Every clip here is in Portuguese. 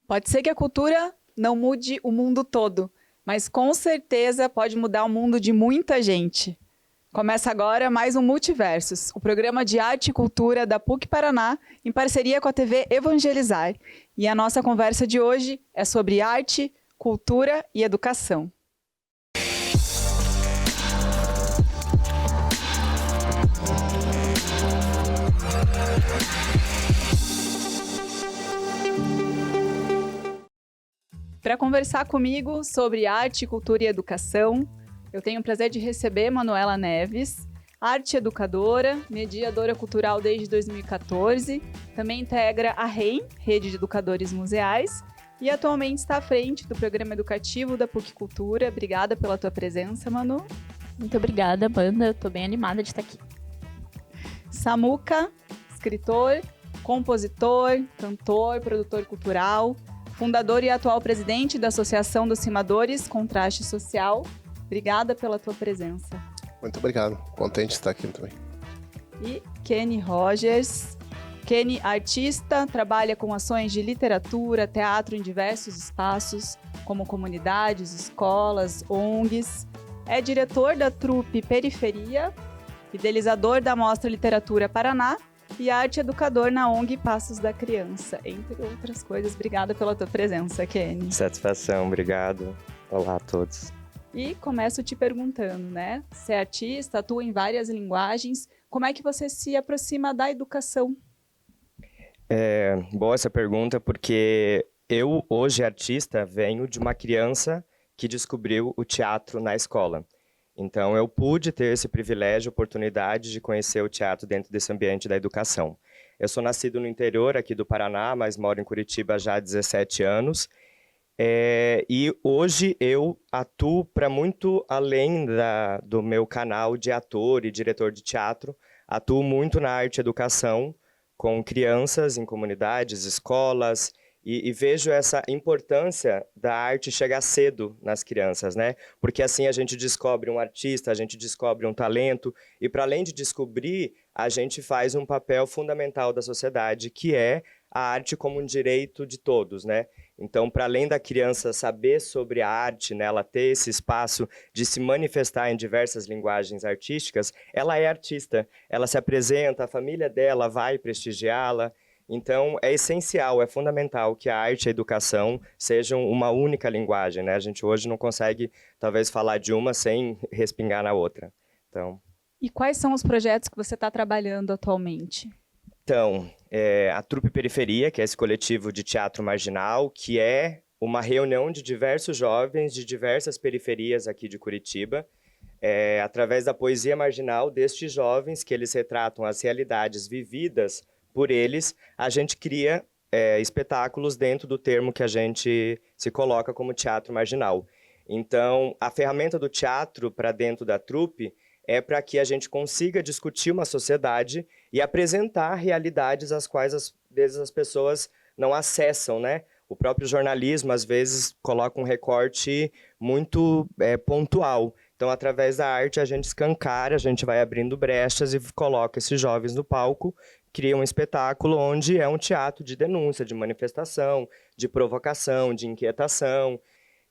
Pode ser que a cultura não mude o mundo todo, mas com certeza pode mudar o mundo de muita gente. Começa agora mais um Multiversos, o programa de arte e cultura da PUC Paraná, em parceria com a TV Evangelizar. E a nossa conversa de hoje é sobre arte, cultura e educação. Para conversar comigo sobre arte, cultura e educação, eu tenho o prazer de receber Manuela Neves, arte educadora, mediadora cultural desde 2014, também integra a REM, Rede de Educadores Museais, e atualmente está à frente do programa educativo da PUC Cultura. Obrigada pela tua presença, Manu. Muito obrigada, Amanda. Eu estou bem animada de estar aqui. Samuca, escritor, compositor, cantor, produtor cultural, fundador e atual presidente da Associação dos Cimadores Contraste Social. Obrigada pela tua presença. Muito obrigado. Contente de estar aqui também. E Kenny Rogers. Kenny, artista, trabalha com ações de literatura, teatro em diversos espaços, como comunidades, escolas, ONGs. É diretor da trupe Periferia, idealizador da Mostra Literatura Paraná e arte educador na ONG Passos da Criança, entre outras coisas. Obrigada pela tua presença, Kenny. Satisfação, obrigado. Olá a todos. E começo te perguntando, né? Você é artista, atua em várias linguagens. Como é que você se aproxima da educação? Boa essa pergunta, porque eu, hoje artista, venho de uma criança que descobriu o teatro na escola. Então, eu pude ter esse privilégio, oportunidade de conhecer o teatro dentro desse ambiente da educação. Eu sou nascido no interior aqui do Paraná, mas moro em Curitiba já há 17 anos. E hoje eu atuo para muito além do meu canal de ator e diretor de teatro. Atuo muito na arte e educação, com crianças em comunidades, escolas, e vejo essa importância da arte chegar cedo nas crianças, né? Porque assim a gente descobre um artista, a gente descobre um talento, e para além de descobrir, a gente faz um papel fundamental da sociedade, que é a arte como um direito de todos, né? Então, para além da criança saber sobre a arte, né, ela ter esse espaço de se manifestar em diversas linguagens artísticas, ela é artista, ela se apresenta, a família dela vai prestigiá-la. Então, é essencial, é fundamental que a arte e a educação sejam uma única linguagem, né? A gente hoje não consegue, talvez, falar de uma sem respingar na outra. Então... E quais são os projetos que você está trabalhando atualmente? Então, a Trupe Periferia, que é esse coletivo de teatro marginal, que é uma reunião de diversos jovens de diversas periferias aqui de Curitiba, através da poesia marginal destes jovens, que eles retratam as realidades vividas por eles, a gente cria espetáculos dentro do termo que a gente se coloca como teatro marginal. Então, a ferramenta do teatro para dentro da trupe é para que a gente consiga discutir uma sociedade e apresentar realidades às quais, às vezes, as pessoas não acessam, né? O próprio jornalismo, às vezes, coloca um recorte muito pontual. Então, através da arte, a gente escancara, a gente vai abrindo brechas e coloca esses jovens no palco, cria um espetáculo onde é um teatro de denúncia, de manifestação, de provocação, de inquietação.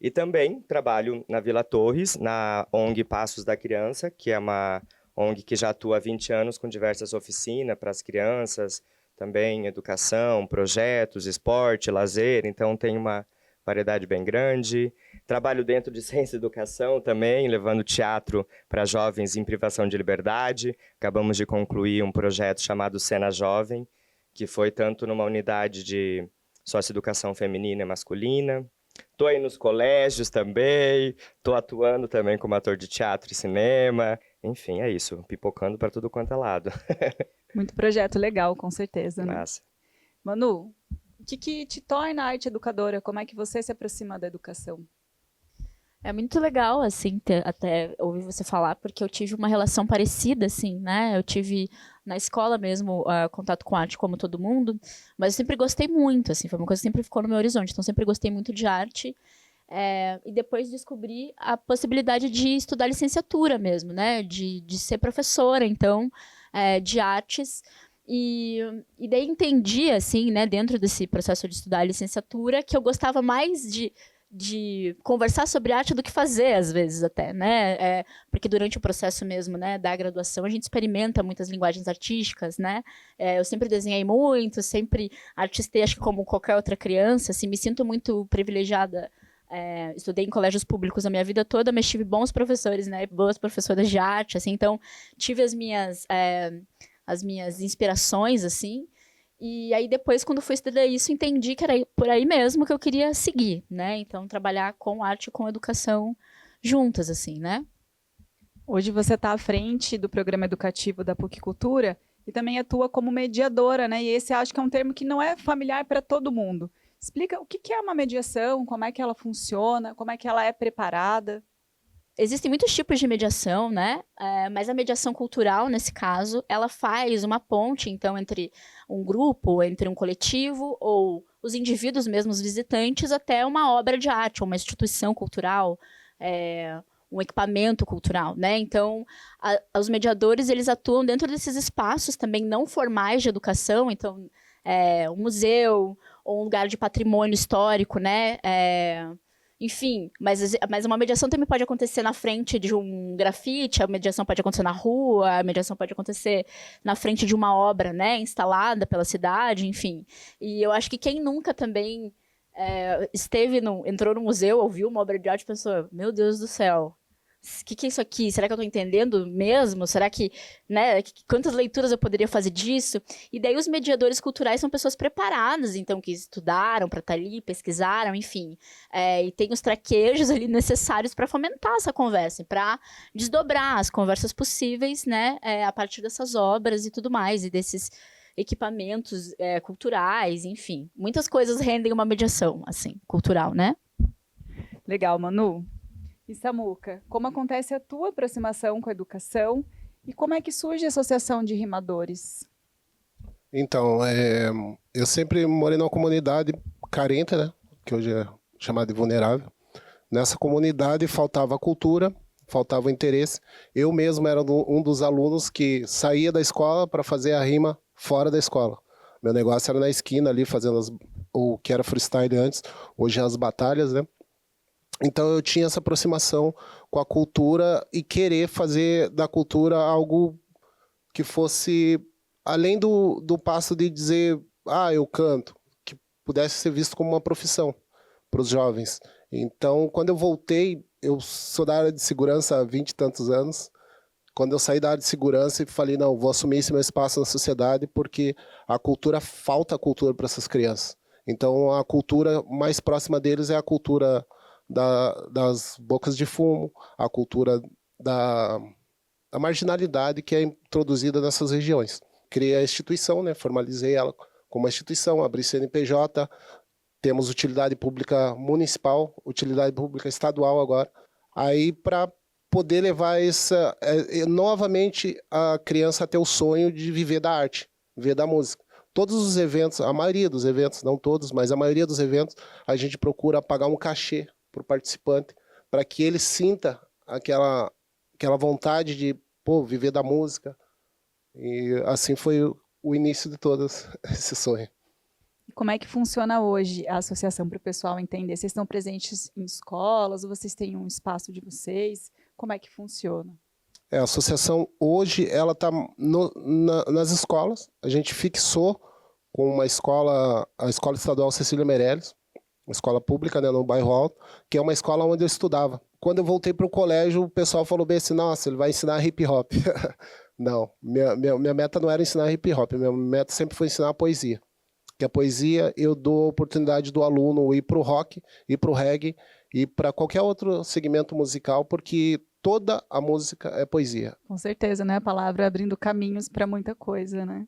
E também trabalho na Vila Torres, na ONG Passos da Criança, que é uma ONG que já atua há 20 anos com diversas oficinas para as crianças, também educação, projetos, esporte, lazer, então tem uma variedade bem grande. Trabalho dentro de ciência e educação também, levando teatro para jovens em privação de liberdade. Acabamos de concluir um projeto chamado Cena Jovem, que foi tanto numa unidade de socioeducação feminina e masculina. Estou aí nos colégios também, estou atuando também como ator de teatro e cinema. Enfim, é isso, pipocando para tudo quanto é lado. Muito projeto legal, com certeza, né? Massa. Manu, o que te torna arte educadora? Como é que você se aproxima da educação? É muito legal, assim, até ouvir você falar, porque eu tive uma relação parecida, assim, né? Eu tive na escola mesmo contato com arte como todo mundo, mas eu sempre gostei muito, assim, foi uma coisa que sempre ficou no meu horizonte, então sempre gostei muito de arte. E depois descobri a possibilidade de estudar licenciatura mesmo, né? De ser professora, então, de artes. E daí entendi, assim, né, dentro desse processo de estudar a licenciatura, que eu gostava mais de conversar sobre arte do que fazer, às vezes, até, né? Porque durante o processo mesmo, né, da graduação, a gente experimenta muitas linguagens artísticas, né? Eu sempre desenhei muito, sempre artistei, acho que como qualquer outra criança, assim, me sinto muito privilegiada. Estudei em colégios públicos a minha vida toda, mas tive bons professores, né? Boas professoras de arte, assim, então tive as minhas inspirações, assim. E aí depois, quando fui estudar isso, entendi que era por aí mesmo que eu queria seguir, né? Então, trabalhar com arte e com educação juntas, assim, né? Hoje você está à frente do programa educativo da PUC Cultura e também atua como mediadora, né? E esse acho que é um termo que não é familiar para todo mundo. Explica o que é uma mediação, como é que ela funciona, como é que ela é preparada. Existem muitos tipos de mediação, né? Mas a mediação cultural, nesse caso, ela faz uma ponte, então, entre um grupo, entre um coletivo, ou os indivíduos mesmo, os visitantes, até uma obra de arte, uma instituição cultural, um equipamento cultural, né? Então, os mediadores, eles atuam dentro desses espaços também não formais de educação, então, um museu, ou um lugar de patrimônio histórico, né? Enfim, mas uma mediação também pode acontecer na frente de um grafite, a mediação pode acontecer na rua, a mediação pode acontecer na frente de uma obra, né, instalada pela cidade, enfim. E eu acho que quem nunca também entrou no museu, ouviu uma obra de arte e pensou, meu Deus do céu, o que é isso aqui? Será que eu estou entendendo mesmo? Será que, né, quantas leituras eu poderia fazer disso? E daí os mediadores culturais são pessoas preparadas, então, que estudaram para estar ali, pesquisaram, enfim. E tem os traquejos ali necessários para fomentar essa conversa, para desdobrar as conversas possíveis, né, a partir dessas obras e tudo mais, e desses equipamentos culturais, enfim. Muitas coisas rendem uma mediação, assim, cultural, né? Legal, Manu. E Samuca, como acontece a tua aproximação com a educação e como é que surge a Associação de Rimadores? Então, eu sempre morei numa comunidade carente, né? Que hoje é chamada de vulnerável. Nessa comunidade faltava cultura, faltava interesse. Eu mesmo era um dos alunos que saía da escola para fazer a rima fora da escola. Meu negócio era na esquina ali, fazendo o que era freestyle antes, hoje é as batalhas, né? Então eu tinha essa aproximação com a cultura e querer fazer da cultura algo que fosse além do passo de dizer, eu canto, que pudesse ser visto como uma profissão para os jovens. Então, quando eu voltei, eu sou da área de segurança há 20 e tantos anos, quando eu saí da área de segurança e falei, não, vou assumir esse meu espaço na sociedade porque falta cultura para essas crianças. Então, a cultura mais próxima deles é a cultura das bocas de fumo, a cultura da marginalidade que é introduzida nessas regiões. Criei a instituição, né, formalizei ela como uma instituição, abri CNPJ, temos utilidade pública municipal, utilidade pública estadual agora, aí para poder levar novamente a criança a ter o sonho de viver da arte, viver da música. Todos os eventos, a maioria dos eventos, não todos, mas a maioria dos eventos, a gente procura pagar um cachê para o participante, para que ele sinta aquela vontade de viver da música. E assim foi o início de todo esse sonho. E como é que funciona hoje a associação para o pessoal entender? Vocês estão presentes em escolas ou vocês têm um espaço de vocês? Como é que funciona? A associação hoje ela está nas escolas. A gente fixou com a Escola Estadual Cecília Meirelles, uma escola pública, né, no bairro Alto, que é uma escola onde eu estudava. Quando eu voltei para o colégio, o pessoal falou bem assim, nossa, ele vai ensinar hip hop. Não, minha meta não era ensinar hip hop, minha meta sempre foi ensinar poesia. Que a poesia eu dou a oportunidade do aluno ir para o rock, ir para o reggae, ir para qualquer outro segmento musical, porque toda a música é poesia. Com certeza, né? A palavra abrindo caminhos para muita coisa, né?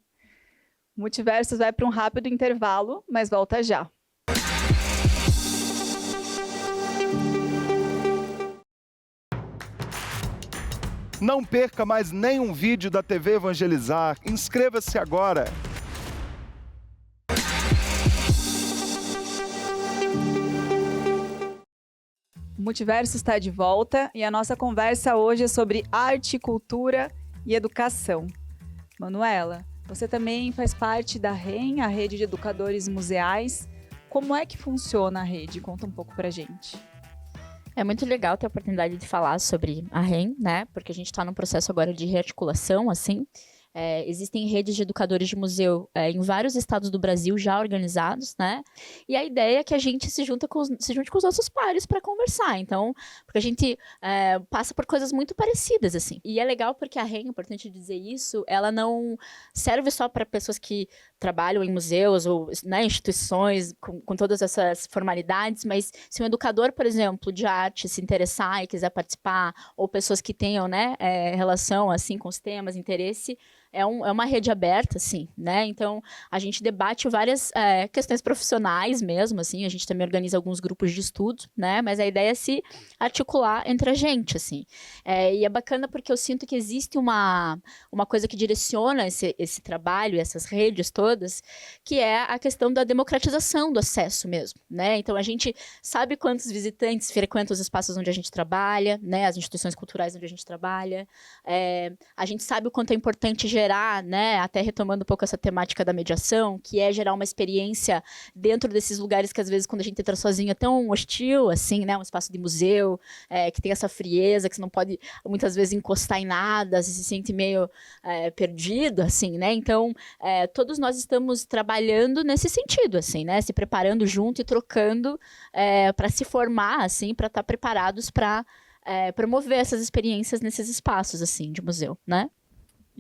Multiversos vai para um rápido intervalo, mas volta já. Não perca mais nenhum vídeo da TV Evangelizar. Inscreva-se agora. O Multiverso está de volta e a nossa conversa hoje é sobre arte, cultura e educação. Manuela, Você também faz parte da REM, a Rede de Educadores Museais. Como é que funciona a rede? Conta um pouco pra gente. É muito legal ter a oportunidade de falar sobre a REM, né? Porque a gente está num processo agora de rearticulação, assim. Existem redes de educadores de museu em vários estados do Brasil já organizados, né? E a ideia é que a gente se junte com os nossos pares para conversar. Então, porque a gente passa por coisas muito parecidas, assim. E é legal porque a REM, é importante dizer isso, ela não serve só para pessoas que trabalham em museus ou, né, instituições com todas essas formalidades, mas se um educador, por exemplo, de arte se interessar e quiser participar, ou pessoas que tenham, né, relação assim com os temas, interesse, é uma rede aberta, assim, né? Então, a gente debate várias questões profissionais mesmo, assim, a gente também organiza alguns grupos de estudo, né? Mas a ideia é se articular entre a gente, assim. E é bacana porque eu sinto que existe uma coisa que direciona esse trabalho, essas redes todas, que é a questão da democratização do acesso mesmo, né? Então, a gente sabe quantos visitantes frequentam os espaços onde a gente trabalha, né? As instituições culturais onde a gente trabalha. A gente sabe o quanto é importante gerar, né, até retomando um pouco essa temática da mediação, que é gerar uma experiência dentro desses lugares que às vezes quando a gente entra sozinho é tão hostil, assim, né, um espaço de museu, que tem essa frieza, que você não pode muitas vezes encostar em nada, você se sente meio perdido, assim, né, então todos nós estamos trabalhando nesse sentido, assim, né, se preparando junto e trocando para se formar, assim, para estar preparados para promover essas experiências nesses espaços, assim, de museu, né.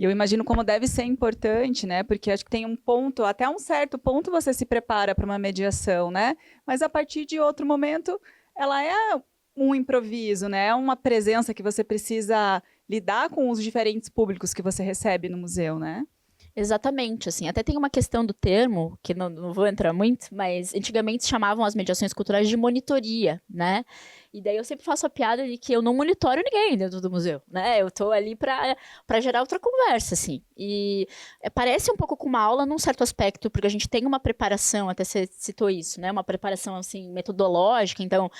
E eu imagino como deve ser importante, né? Porque acho que tem um ponto, até um certo ponto você se prepara para uma mediação, né? Mas a partir de outro momento, ela é um improviso, né? É uma presença que você precisa lidar com os diferentes públicos que você recebe no museu, né? Exatamente, assim, até tem uma questão do termo, que não vou entrar muito, mas antigamente chamavam as mediações culturais de monitoria, né? E daí eu sempre faço a piada de que eu não monitoro ninguém dentro do museu, né? Eu tô ali para gerar outra conversa, assim. E parece um pouco com uma aula num certo aspecto, porque a gente tem uma preparação, até você citou isso, né? Uma preparação, assim, metodológica, então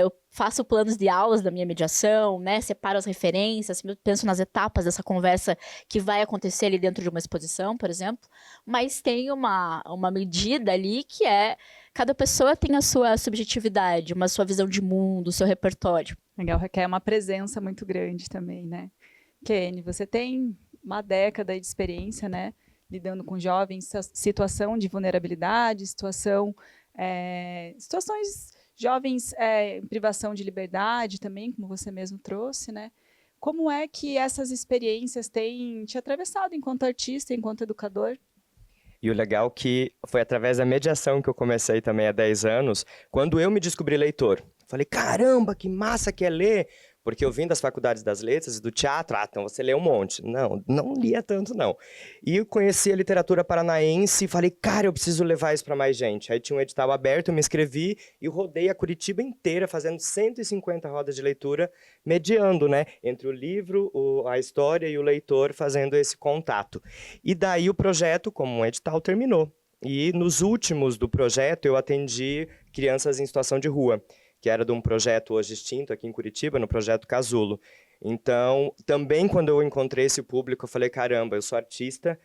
eu faço planos de aulas da minha mediação, né? Separo as referências, penso nas etapas dessa conversa que vai acontecer ali dentro de uma exposição, por exemplo, mas tem uma medida ali que cada pessoa tem a sua subjetividade, uma sua visão de mundo, o seu repertório. Legal, requer uma presença muito grande também, né? Kenny, você tem uma década de experiência, né? Lidando com jovens, situação de vulnerabilidade, situações jovens em privação de liberdade também, como você mesmo trouxe, né? Como é que essas experiências têm te atravessado enquanto artista, enquanto educador? E o legal que foi através da mediação que eu comecei também há 10 anos, quando eu me descobri leitor. Falei, caramba, que massa que é ler! Porque eu vim das faculdades das letras e do teatro, então você lê um monte. Não lia tanto, não. E eu conheci a literatura paranaense e falei, cara, eu preciso levar isso para mais gente. Aí tinha um edital aberto, eu me inscrevi e rodei a Curitiba inteira, fazendo 150 rodas de leitura, mediando, né? Entre o livro, a história e o leitor, fazendo esse contato. E daí o projeto, como um edital, terminou. E nos últimos do projeto, eu atendi crianças em situação de rua, que era de um projeto hoje extinto aqui em Curitiba, no projeto Casulo. Então, também quando eu encontrei esse público, eu falei, caramba, eu sou artista,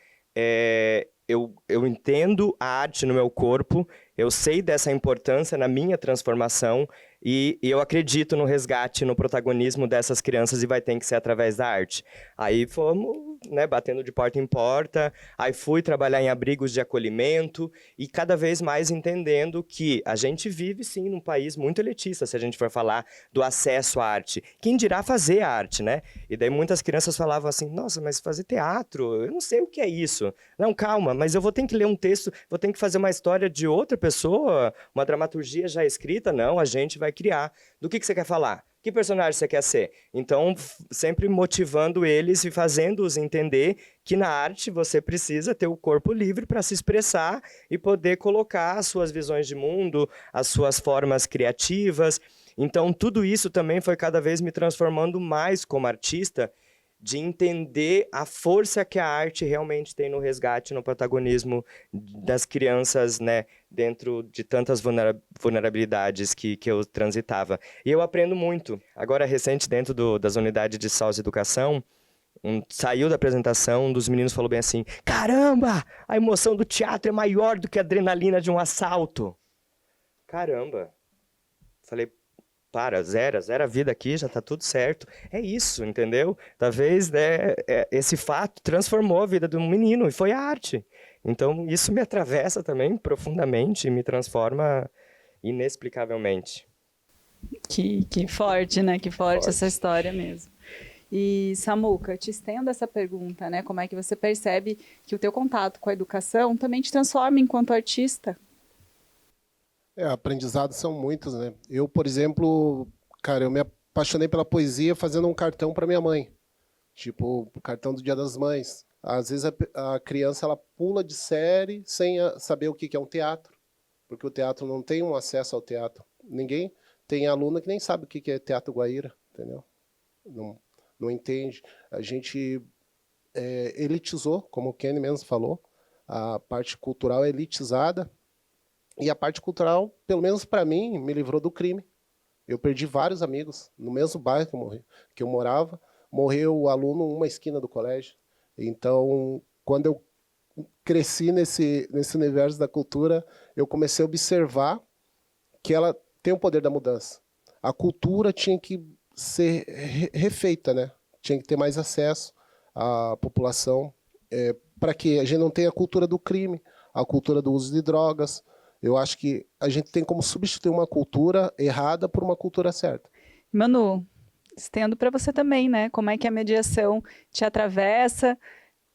eu entendo a arte no meu corpo, eu sei dessa importância na minha transformação e eu acredito no resgate, no protagonismo dessas crianças e vai ter que ser através da arte. Aí fomos, né, batendo de porta em porta, aí fui trabalhar em abrigos de acolhimento e cada vez mais entendendo que a gente vive, sim, num país muito elitista, se a gente for falar do acesso à arte. Quem dirá fazer a arte, né? E daí muitas crianças falavam assim, nossa, mas fazer teatro, eu não sei o que é isso. Não, calma, mas eu vou ter que ler um texto, vou ter que fazer uma história de outra pessoa, uma dramaturgia já escrita? Não, a gente vai criar. Do que você quer falar? Que personagem você quer ser? Então, sempre motivando eles e fazendo-os entender que na arte você precisa ter o corpo livre para se expressar e poder colocar as suas visões de mundo, as suas formas criativas. Então, tudo isso também foi cada vez me transformando mais como artista, de entender a força que a arte realmente tem no resgate, no protagonismo das crianças, né, dentro de tantas vulnerabilidades que eu transitava. E eu aprendo muito. Agora, recente, dentro das unidades de SAUS Educação, Saiu da apresentação, um dos meninos falou bem assim: caramba, a emoção do teatro é maior do que a adrenalina de um assalto. Caramba. Falei, zera a vida aqui, já tá tudo certo. É isso, entendeu? Talvez, né, esse fato transformou a vida de um menino e foi a arte. Então, isso me atravessa também profundamente e me transforma inexplicavelmente. Que forte, né? Que forte essa história mesmo. E, Samuca, te estendo essa pergunta, né? Como é que você percebe que o teu contato com a educação também te transforma enquanto artista? Aprendizados são muitos, né? Eu, por exemplo, cara, eu me apaixonei pela poesia fazendo um cartão para minha mãe. Tipo, o cartão do Dia das Mães. Às vezes a criança ela pula de série sem saber o que é um teatro, porque o teatro não tem um acesso ao teatro. Ninguém tem aluna que nem sabe o que é teatro Guaíra, entendeu? Não entende. A gente elitizou, como o Kenny mesmo falou, a parte cultural é elitizada, e a parte cultural, pelo menos para mim, me livrou do crime. Eu perdi vários amigos no mesmo bairro que eu morava. Morreu o aluno em uma esquina do colégio. Então, quando eu cresci nesse universo da cultura, eu comecei a observar que ela tem o poder da mudança. A cultura tinha que ser refeita, né? Tinha que ter mais acesso à população, para que a gente não tenha a cultura do crime, a cultura do uso de drogas. Eu acho que a gente tem como substituir uma cultura errada por uma cultura certa. Manu, estendo para você também, né? Como é que a mediação te atravessa?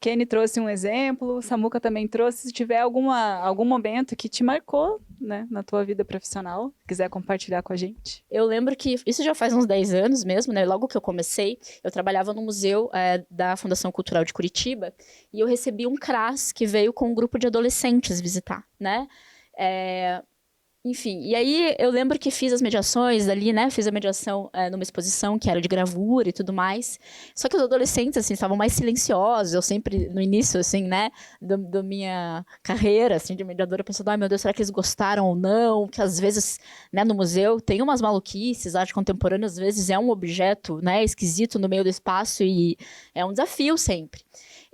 Kenny trouxe um exemplo, Samuca também trouxe. Se tiver algum momento que te marcou, né, na tua vida profissional, quiser compartilhar com a gente. Eu lembro que isso já faz uns 10 anos mesmo, né? Logo que eu comecei, eu trabalhava no museu da Fundação Cultural de Curitiba e eu recebi um CRAS que veio com um grupo de adolescentes visitar, né? Enfim, e aí eu lembro que fiz as mediações ali, né? Fiz a mediação numa exposição que era de gravura e tudo mais. Só que os adolescentes, assim, estavam mais silenciosos. Eu sempre, no início, assim, né? Da minha carreira, assim, de mediadora, pensando, ai, meu Deus, será que eles gostaram ou não? Que às vezes, né, no museu tem umas maluquices, a arte contemporânea às vezes é um objeto, né, esquisito no meio do espaço e é um desafio sempre.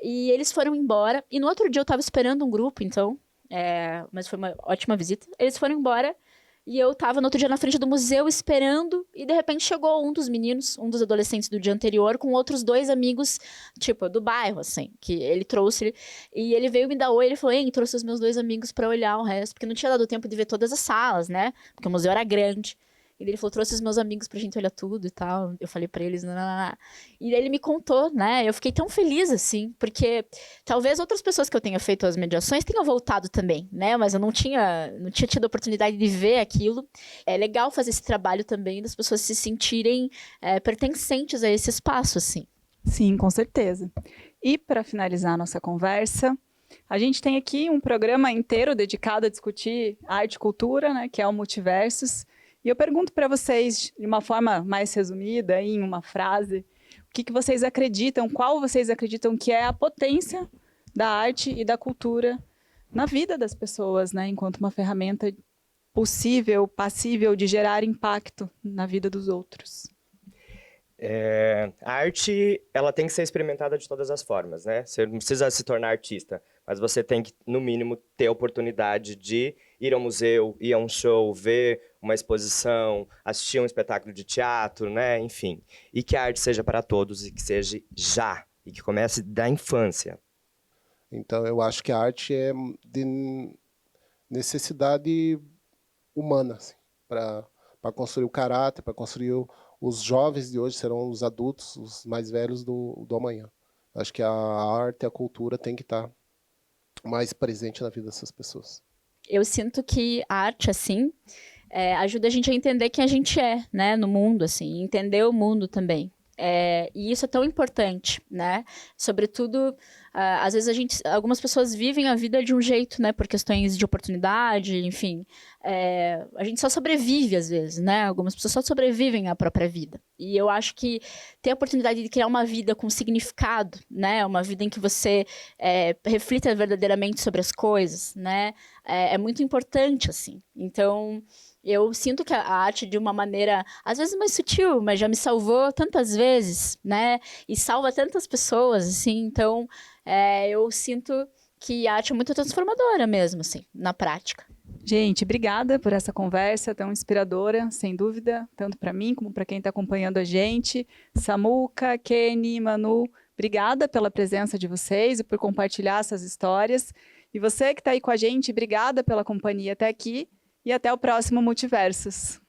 E eles foram embora, e no outro dia eu estava esperando um grupo, então... mas foi uma ótima visita. Eles foram embora e eu tava no outro dia na frente do museu esperando e de repente chegou um dos meninos, um dos adolescentes do dia anterior com outros 2 amigos, tipo, do bairro, assim, que ele trouxe. E ele veio me dar oi, ele falou, hein, trouxe os meus 2 amigos pra olhar o resto, porque não tinha dado tempo de ver todas as salas, né? Porque o museu era grande. E ele falou, trouxe os meus amigos pra gente olhar tudo e tal. Eu falei pra eles, não. E ele me contou, né? Eu fiquei tão feliz, assim, porque talvez outras pessoas que eu tenha feito as mediações tenham voltado também, né? Mas eu não tinha tido a oportunidade de ver aquilo. É legal fazer esse trabalho também das pessoas se sentirem pertencentes a esse espaço, assim. Sim, com certeza. E para finalizar a nossa conversa, a gente tem aqui um programa inteiro dedicado a discutir arte e cultura, né? Que é o Multiversos. E eu pergunto para vocês, de uma forma mais resumida, em uma frase, o que vocês acreditam, qual vocês acreditam que é a potência da arte e da cultura na vida das pessoas, né? Enquanto uma ferramenta possível, passível de gerar impacto na vida dos outros. A arte, ela tem que ser experimentada de todas as formas, né? Você não precisa se tornar artista, mas você tem que, no mínimo, ter a oportunidade de ir ao museu, ir a um show, ver uma exposição, assistir a um espetáculo de teatro, né? Enfim. E que a arte seja para todos e que seja já, e que comece da infância. Então, eu acho que a arte é de necessidade humana, assim, para construir o caráter, para construir os jovens de hoje serão os adultos, os mais velhos do amanhã. Acho que a arte e a cultura tem que estar mais presente na vida dessas pessoas. Eu sinto que a arte, assim, ajuda a gente a entender quem a gente é, né, no mundo, assim, entender o mundo também. E isso é tão importante, né? Sobretudo, às vezes algumas pessoas vivem a vida de um jeito, né? Por questões de oportunidade, enfim. A gente só sobrevive, às vezes, né? Algumas pessoas só sobrevivem à própria vida. E eu acho que ter a oportunidade de criar uma vida com significado, né? Uma vida em que você reflita verdadeiramente sobre as coisas, né? É muito importante, assim. Então... Eu sinto que a arte, de uma maneira, às vezes mais sutil, mas já me salvou tantas vezes, né? E salva tantas pessoas, assim. Então, eu sinto que a arte é muito transformadora mesmo, assim, na prática. Gente, obrigada por essa conversa tão inspiradora, sem dúvida, tanto para mim como para quem está acompanhando a gente. Samuca, Kenny, Manu, obrigada pela presença de vocês e por compartilhar essas histórias. E você que está aí com a gente, obrigada pela companhia até aqui e até o próximo Multiversos.